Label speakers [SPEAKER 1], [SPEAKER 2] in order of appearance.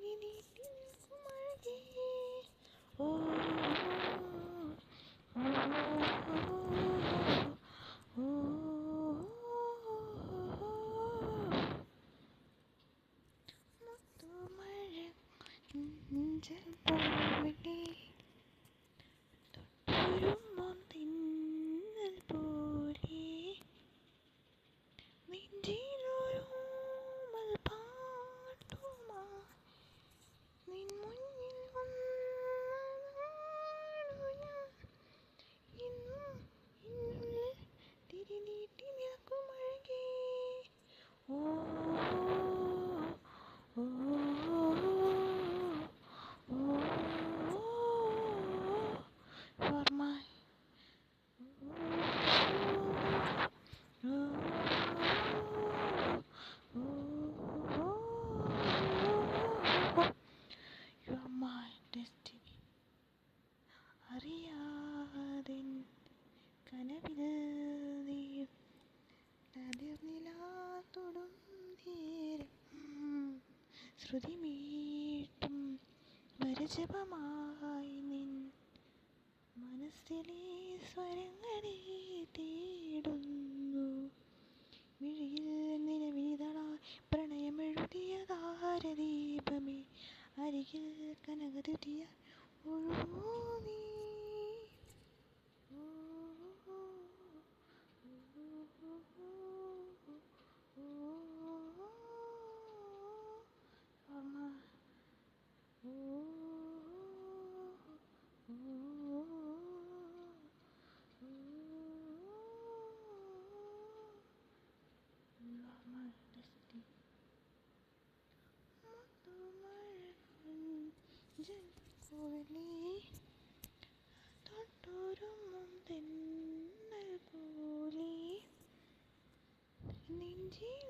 [SPEAKER 1] തിരിനീട്ടി നിൽക്കുമഴകേ. ഓ മുത്തുമഴ പോലെ തൊട്ടുരുമ്മും തിന്നൽ പോലെ നെഞ്ചിലൊരുമൽ പാട്ടുമാ നിൻ മുന്നിൽ വന്നു ഞാൻ ഇന്നും എന്നുള്ളിൽ തിരിനീട്ടി നിൽക്കുമഴകേ. ഓ ഓ ഓ you are my you are my destiny. അറിയാതെ കനവിൽ നീയും തളിർനിലാത്തൊടും നേരം ശ്രുതിമീട്ടും വരജപമായി നിൻ മനസ്സിലെ സ്വരങ്ങളെ തേടുന്നു. മിഴിയിൽ നിലവിതളായി പ്രണയമെഴുതിയ താരദീപമേ, അരികിൽ കനകതുതിയ ഒഴുകൂ നീ. തൊട്ടുരുമ്മും തെന്നൽ പോലെ നെഞ്ചിൽ